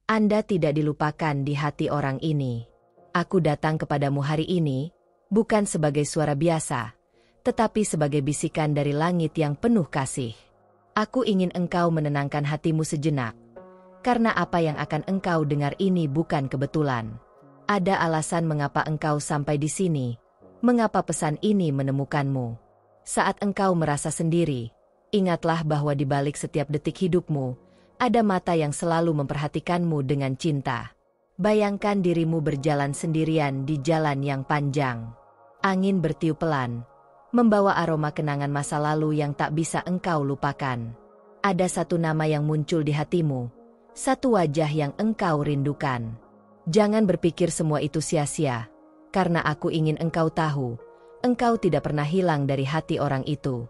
Anda tidak dilupakan di hati orang ini. Aku datang kepadamu hari ini, bukan sebagai suara biasa, tetapi sebagai bisikan dari langit yang penuh kasih. Aku ingin engkau menenangkan hatimu sejenak, karena apa yang akan engkau dengar ini bukan kebetulan. Ada alasan mengapa engkau sampai di sini, mengapa pesan ini menemukanmu. Saat engkau merasa sendiri, ingatlah bahwa di balik setiap detik hidupmu, ada mata yang selalu memperhatikanmu dengan cinta. Bayangkan dirimu berjalan sendirian di jalan yang panjang. Angin bertiup pelan, membawa aroma kenangan masa lalu yang tak bisa engkau lupakan. Ada satu nama yang muncul di hatimu, satu wajah yang engkau rindukan. Jangan berpikir semua itu sia-sia, karena aku ingin engkau tahu, engkau tidak pernah hilang dari hati orang itu.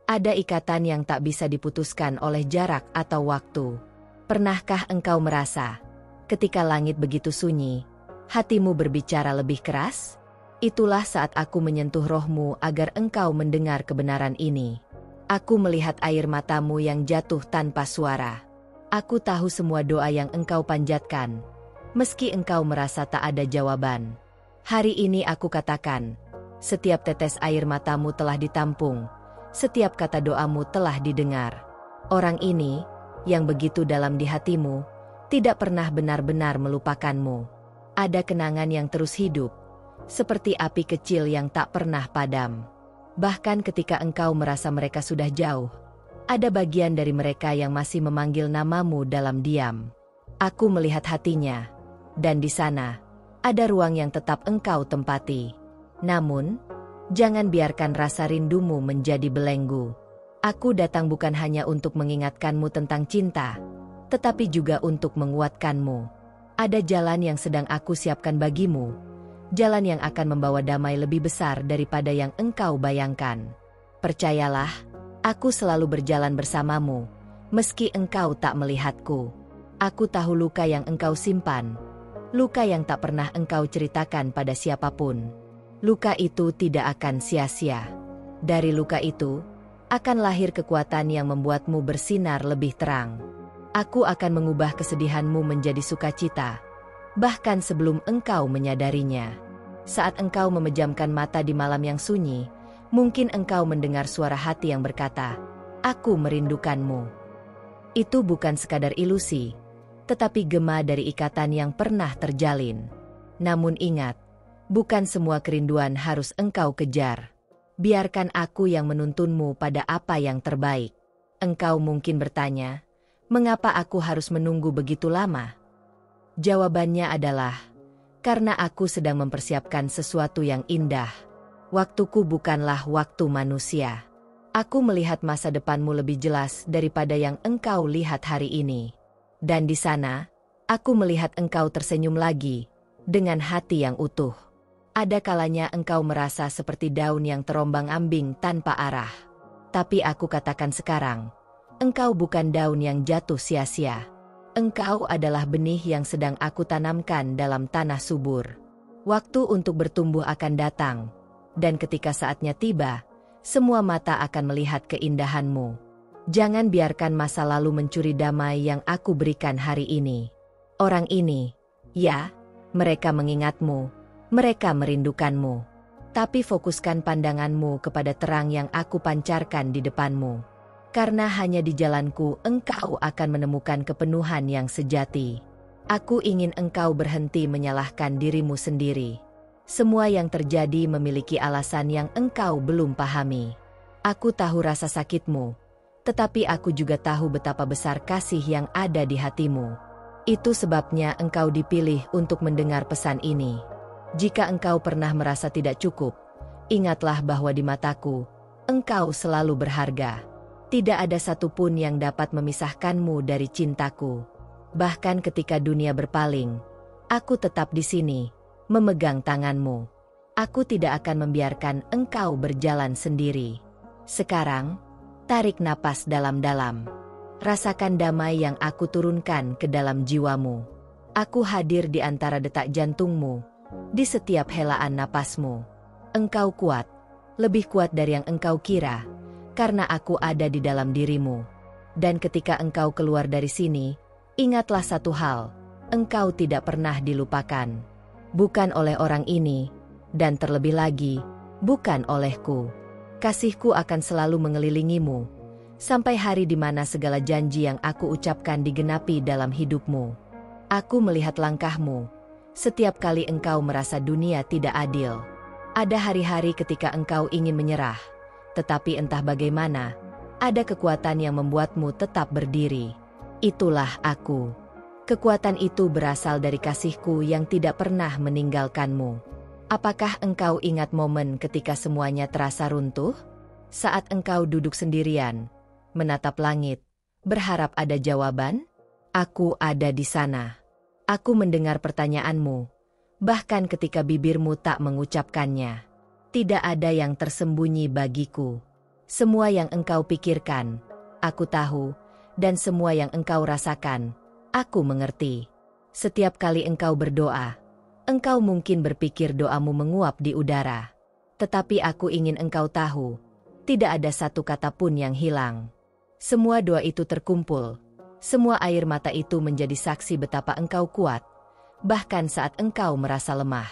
Ada ikatan yang tak bisa diputuskan oleh jarak atau waktu. Pernahkah engkau merasa, ketika langit begitu sunyi, hatimu berbicara lebih keras? Itulah saat aku menyentuh rohmu agar engkau mendengar kebenaran ini. Aku melihat air matamu yang jatuh tanpa suara. Aku tahu semua doa yang engkau panjatkan, meski engkau merasa tak ada jawaban. Hari ini aku katakan, setiap tetes air matamu telah ditampung, setiap kata doamu telah didengar. Orang ini, yang begitu dalam di hatimu, tidak pernah benar-benar melupakanmu. Ada kenangan yang terus hidup, seperti api kecil yang tak pernah padam. Bahkan ketika engkau merasa mereka sudah jauh, ada bagian dari mereka yang masih memanggil namamu dalam diam. Aku melihat hatinya, dan di sana, ada ruang yang tetap engkau tempati. Namun, jangan biarkan rasa rindumu menjadi belenggu. Aku datang bukan hanya untuk mengingatkanmu tentang cinta, tetapi juga untuk menguatkanmu. Ada jalan yang sedang aku siapkan bagimu, jalan yang akan membawa damai lebih besar daripada yang engkau bayangkan. Percayalah, aku selalu berjalan bersamamu, meski engkau tak melihatku. Aku tahu luka yang engkau simpan, luka yang tak pernah engkau ceritakan pada siapapun. Luka itu tidak akan sia-sia. Dari luka itu, akan lahir kekuatan yang membuatmu bersinar lebih terang. Aku akan mengubah kesedihanmu menjadi sukacita, bahkan sebelum engkau menyadarinya. Saat engkau memejamkan mata di malam yang sunyi, mungkin engkau mendengar suara hati yang berkata, "Aku merindukanmu." Itu bukan sekadar ilusi, tetapi gema dari ikatan yang pernah terjalin. Namun ingat, bukan semua kerinduan harus engkau kejar. Biarkan aku yang menuntunmu pada apa yang terbaik. Engkau mungkin bertanya, mengapa aku harus menunggu begitu lama? Jawabannya adalah, karena aku sedang mempersiapkan sesuatu yang indah. Waktuku bukanlah waktu manusia. Aku melihat masa depanmu lebih jelas daripada yang engkau lihat hari ini. Dan di sana, aku melihat engkau tersenyum lagi, dengan hati yang utuh. Ada kalanya engkau merasa seperti daun yang terombang-ambing tanpa arah. Tapi aku katakan sekarang, engkau bukan daun yang jatuh sia-sia. Engkau adalah benih yang sedang aku tanamkan dalam tanah subur. Waktu untuk bertumbuh akan datang, dan ketika saatnya tiba, semua mata akan melihat keindahanmu. Jangan biarkan masa lalu mencuri damai yang aku berikan hari ini. Orang ini, ya, mereka mengingatmu, mereka merindukanmu. Tapi fokuskan pandanganmu kepada terang yang aku pancarkan di depanmu. Karena hanya di jalanku engkau akan menemukan kepenuhan yang sejati. Aku ingin engkau berhenti menyalahkan dirimu sendiri. Semua yang terjadi memiliki alasan yang engkau belum pahami. Aku tahu rasa sakitmu, tetapi aku juga tahu betapa besar kasih yang ada di hatimu. Itu sebabnya engkau dipilih untuk mendengar pesan ini. Jika engkau pernah merasa tidak cukup, ingatlah bahwa di mataku, engkau selalu berharga. Tidak ada satupun yang dapat memisahkanmu dari cintaku. Bahkan ketika dunia berpaling, aku tetap di sini, memegang tanganmu. Aku tidak akan membiarkan engkau berjalan sendiri. Sekarang, tarik napas dalam-dalam. Rasakan damai yang aku turunkan ke dalam jiwamu. Aku hadir di antara detak jantungmu, di setiap helaan napasmu. Engkau kuat, lebih kuat dari yang engkau kira, karena aku ada di dalam dirimu. Dan ketika engkau keluar dari sini, ingatlah satu hal, engkau tidak pernah dilupakan. Bukan oleh orang ini, dan terlebih lagi, bukan olehku. Kasihku akan selalu mengelilingimu, sampai hari di mana segala janji yang aku ucapkan digenapi dalam hidupmu. Aku melihat langkahmu, setiap kali engkau merasa dunia tidak adil. Ada hari-hari ketika engkau ingin menyerah, tetapi entah bagaimana, ada kekuatan yang membuatmu tetap berdiri. Itulah aku. Kekuatan itu berasal dari kasihku yang tidak pernah meninggalkanmu. Apakah engkau ingat momen ketika semuanya terasa runtuh? Saat engkau duduk sendirian, menatap langit, berharap ada jawaban? Aku ada di sana. Aku mendengar pertanyaanmu, bahkan ketika bibirmu tak mengucapkannya. Tidak ada yang tersembunyi bagiku. Semua yang engkau pikirkan, aku tahu, dan semua yang engkau rasakan, aku mengerti. Setiap kali engkau berdoa, engkau mungkin berpikir doamu menguap di udara. Tetapi aku ingin engkau tahu, tidak ada satu kata pun yang hilang. Semua doa itu terkumpul, semua air mata itu menjadi saksi betapa engkau kuat. Bahkan saat engkau merasa lemah,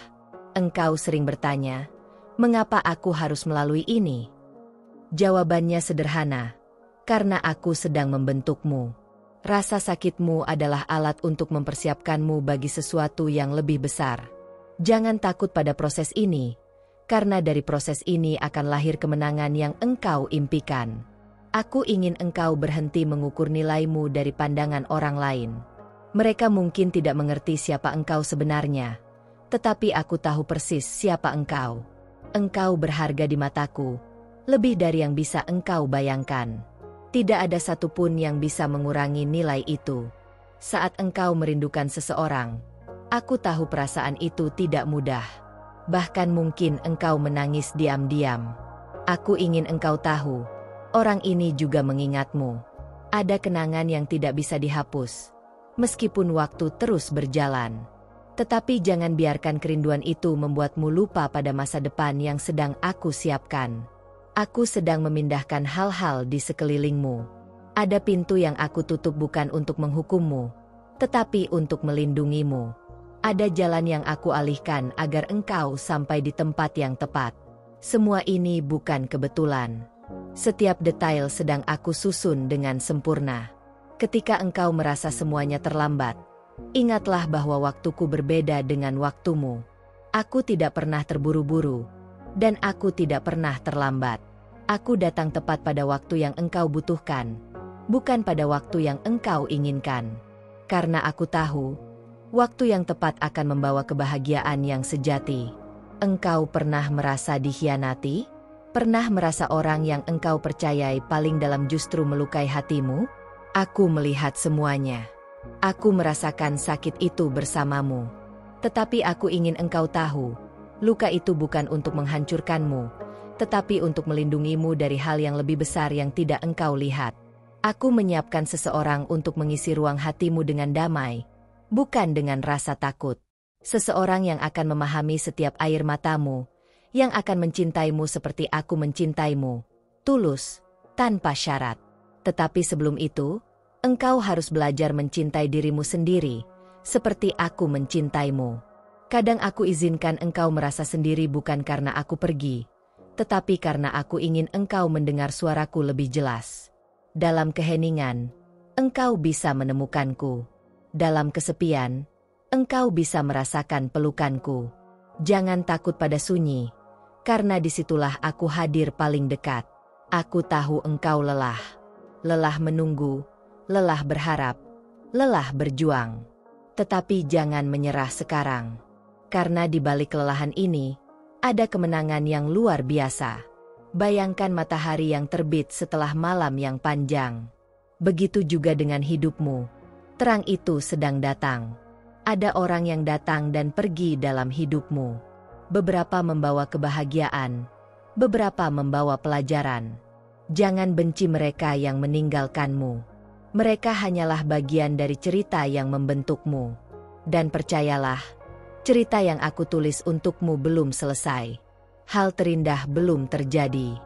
engkau sering bertanya, mengapa aku harus melalui ini? Jawabannya sederhana, karena aku sedang membentukmu. Rasa sakitmu adalah alat untuk mempersiapkanmu bagi sesuatu yang lebih besar. Jangan takut pada proses ini, karena dari proses ini akan lahir kemenangan yang engkau impikan. Aku ingin engkau berhenti mengukur nilaimu dari pandangan orang lain. Mereka mungkin tidak mengerti siapa engkau sebenarnya, tetapi aku tahu persis siapa engkau. Engkau berharga di mataku, lebih dari yang bisa engkau bayangkan. Tidak ada satupun yang bisa mengurangi nilai itu. Saat engkau merindukan seseorang, aku tahu perasaan itu tidak mudah. Bahkan mungkin engkau menangis diam-diam. Aku ingin engkau tahu, orang ini juga mengingatmu. Ada kenangan yang tidak bisa dihapus, meskipun waktu terus berjalan. Tetapi jangan biarkan kerinduan itu membuatmu lupa pada masa depan yang sedang aku siapkan. Aku sedang memindahkan hal-hal di sekelilingmu. Ada pintu yang aku tutup bukan untuk menghukummu, tetapi untuk melindungimu. Ada jalan yang aku alihkan agar engkau sampai di tempat yang tepat. Semua ini bukan kebetulan. Setiap detail sedang aku susun dengan sempurna. Ketika engkau merasa semuanya terlambat, ingatlah bahwa waktuku berbeda dengan waktumu. Aku tidak pernah terburu-buru, dan aku tidak pernah terlambat. Aku datang tepat pada waktu yang engkau butuhkan, bukan pada waktu yang engkau inginkan. Karena aku tahu, waktu yang tepat akan membawa kebahagiaan yang sejati. Engkau pernah merasa dikhianati? Pernah merasa orang yang engkau percayai paling dalam justru melukai hatimu? Aku melihat semuanya. Aku merasakan sakit itu bersamamu. Tetapi aku ingin engkau tahu, luka itu bukan untuk menghancurkanmu, tetapi untuk melindungimu dari hal yang lebih besar yang tidak engkau lihat. Aku menyiapkan seseorang untuk mengisi ruang hatimu dengan damai, bukan dengan rasa takut. Seseorang yang akan memahami setiap air matamu, yang akan mencintaimu seperti aku mencintaimu, tulus, tanpa syarat. Tetapi sebelum itu, engkau harus belajar mencintai dirimu sendiri, seperti aku mencintaimu. Kadang aku izinkan engkau merasa sendiri bukan karena aku pergi, tetapi karena aku ingin engkau mendengar suaraku lebih jelas. Dalam keheningan, engkau bisa menemukanku. Dalam kesepian, engkau bisa merasakan pelukanku. Jangan takut pada sunyi, karena disitulah aku hadir paling dekat. Aku tahu engkau lelah. Lelah menunggu, lelah berharap, lelah berjuang. Tetapi jangan menyerah sekarang. Karena di balik kelelahan ini, ada kemenangan yang luar biasa. Bayangkan matahari yang terbit setelah malam yang panjang. Begitu juga dengan hidupmu. Terang itu sedang datang. Ada orang yang datang dan pergi dalam hidupmu. Beberapa membawa kebahagiaan, beberapa membawa pelajaran. Jangan benci mereka yang meninggalkanmu. Mereka hanyalah bagian dari cerita yang membentukmu. Dan percayalah, cerita yang aku tulis untukmu belum selesai. Hal terindah belum terjadi.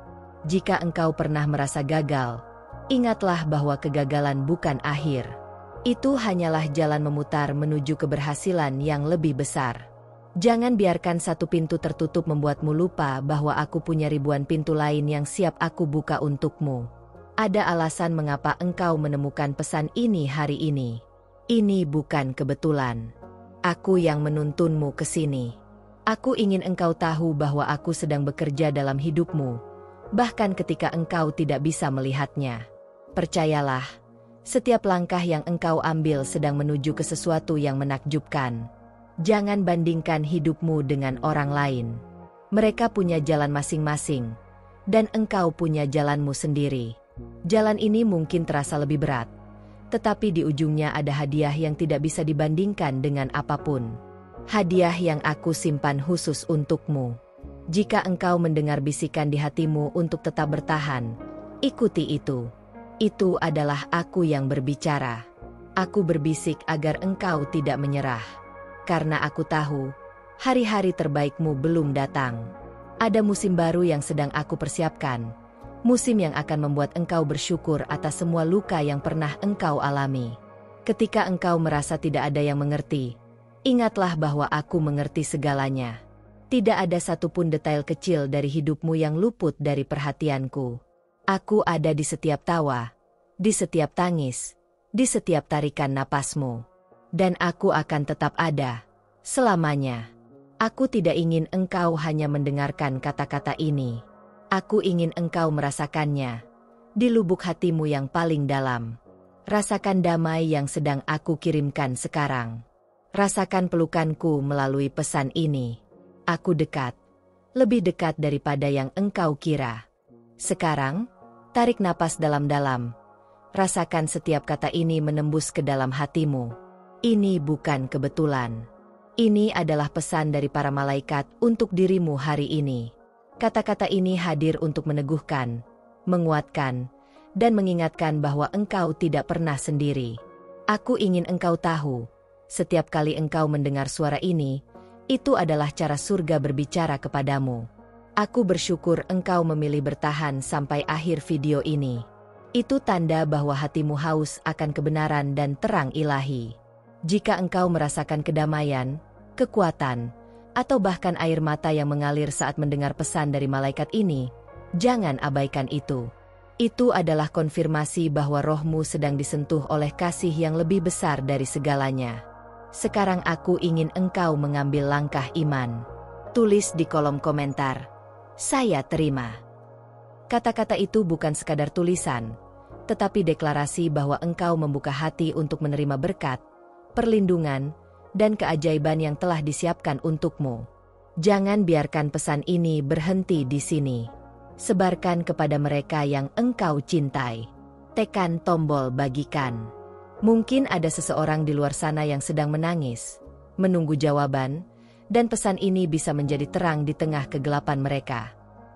Jika engkau pernah merasa gagal, ingatlah bahwa kegagalan bukan akhir. Itu hanyalah jalan memutar menuju keberhasilan yang lebih besar. Jangan biarkan satu pintu tertutup membuatmu lupa bahwa aku punya ribuan pintu lain yang siap aku buka untukmu. Ada alasan mengapa engkau menemukan pesan ini hari ini. Ini bukan kebetulan. Aku yang menuntunmu ke sini. Aku ingin engkau tahu bahwa aku sedang bekerja dalam hidupmu, bahkan ketika engkau tidak bisa melihatnya. Percayalah, setiap langkah yang engkau ambil sedang menuju ke sesuatu yang menakjubkan. Jangan bandingkan hidupmu dengan orang lain. Mereka punya jalan masing-masing, dan engkau punya jalanmu sendiri. Jalan ini mungkin terasa lebih berat, tetapi di ujungnya ada hadiah yang tidak bisa dibandingkan dengan apapun. Hadiah yang aku simpan khusus untukmu. Jika engkau mendengar bisikan di hatimu untuk tetap bertahan, ikuti itu. Itu adalah aku yang berbicara. Aku berbisik agar engkau tidak menyerah. Karena aku tahu, hari-hari terbaikmu belum datang. Ada musim baru yang sedang aku persiapkan. Musim yang akan membuat engkau bersyukur atas semua luka yang pernah engkau alami. Ketika engkau merasa tidak ada yang mengerti, ingatlah bahwa aku mengerti segalanya. Tidak ada satupun detail kecil dari hidupmu yang luput dari perhatianku. Aku ada di setiap tawa, di setiap tangis, di setiap tarikan napasmu. Dan aku akan tetap ada, selamanya. Aku tidak ingin engkau hanya mendengarkan kata-kata ini. Aku ingin engkau merasakannya, di lubuk hatimu yang paling dalam. Rasakan damai yang sedang aku kirimkan sekarang. Rasakan pelukanku melalui pesan ini. Aku dekat, lebih dekat daripada yang engkau kira. Sekarang, tarik napas dalam-dalam. Rasakan setiap kata ini menembus ke dalam hatimu. Ini bukan kebetulan. Ini adalah pesan dari para malaikat untuk dirimu hari ini. Kata-kata ini hadir untuk meneguhkan, menguatkan, dan mengingatkan bahwa engkau tidak pernah sendiri. Aku ingin engkau tahu, setiap kali engkau mendengar suara ini, itu adalah cara surga berbicara kepadamu. Aku bersyukur engkau memilih bertahan sampai akhir video ini. Itu tanda bahwa hatimu haus akan kebenaran dan terang ilahi. Jika engkau merasakan kedamaian, kekuatan, atau bahkan air mata yang mengalir saat mendengar pesan dari malaikat ini, jangan abaikan itu. Itu adalah konfirmasi bahwa rohmu sedang disentuh oleh kasih yang lebih besar dari segalanya. Sekarang aku ingin engkau mengambil langkah iman. Tulis di kolom komentar, "Saya terima." Kata-kata itu bukan sekadar tulisan, tetapi deklarasi bahwa engkau membuka hati untuk menerima berkat, perlindungan, dan keajaiban yang telah disiapkan untukmu. Jangan biarkan pesan ini berhenti di sini. Sebarkan kepada mereka yang engkau cintai. Tekan tombol bagikan. Mungkin ada seseorang di luar sana yang sedang menangis, menunggu jawaban, dan pesan ini bisa menjadi terang di tengah kegelapan mereka.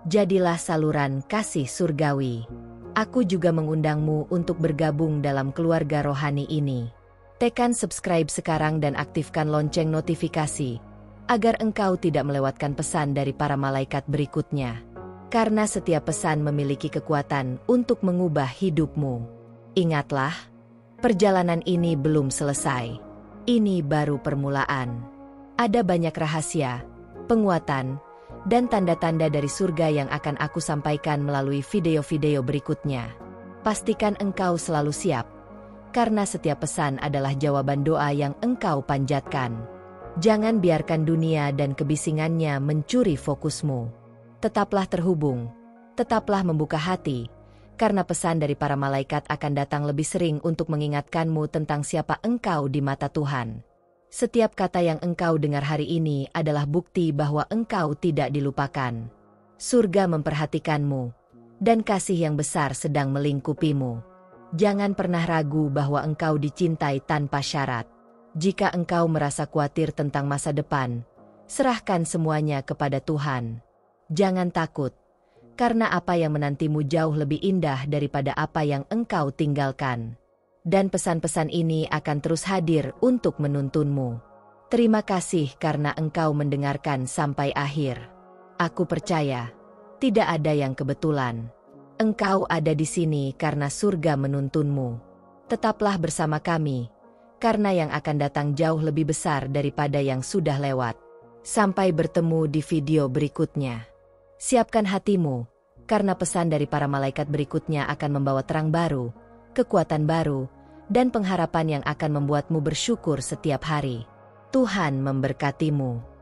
Jadilah saluran kasih surgawi. Aku juga mengundangmu untuk bergabung dalam keluarga rohani ini. Tekan subscribe sekarang dan aktifkan lonceng notifikasi, agar engkau tidak melewatkan pesan dari para malaikat berikutnya. Karena setiap pesan memiliki kekuatan untuk mengubah hidupmu. Ingatlah, perjalanan ini belum selesai. Ini baru permulaan. Ada banyak rahasia, penguatan, dan tanda-tanda dari surga yang akan aku sampaikan melalui video-video berikutnya. Pastikan engkau selalu siap, karena setiap pesan adalah jawaban doa yang engkau panjatkan. Jangan biarkan dunia dan kebisingannya mencuri fokusmu. Tetaplah terhubung, tetaplah membuka hati, karena pesan dari para malaikat akan datang lebih sering untuk mengingatkanmu tentang siapa engkau di mata Tuhan. Setiap kata yang engkau dengar hari ini adalah bukti bahwa engkau tidak dilupakan. Surga memperhatikanmu, dan kasih yang besar sedang melingkupimu. Jangan pernah ragu bahwa engkau dicintai tanpa syarat. Jika engkau merasa khawatir tentang masa depan, serahkan semuanya kepada Tuhan. Jangan takut, karena apa yang menantimu jauh lebih indah daripada apa yang engkau tinggalkan. Dan pesan-pesan ini akan terus hadir untuk menuntunmu. Terima kasih karena engkau mendengarkan sampai akhir. Aku percaya, tidak ada yang kebetulan. Engkau ada di sini karena surga menuntunmu. Tetaplah bersama kami, karena yang akan datang jauh lebih besar daripada yang sudah lewat. Sampai bertemu di video berikutnya. Siapkan hatimu, karena pesan dari para malaikat berikutnya akan membawa terang baru, kekuatan baru, dan pengharapan yang akan membuatmu bersyukur setiap hari. Tuhan memberkatimu.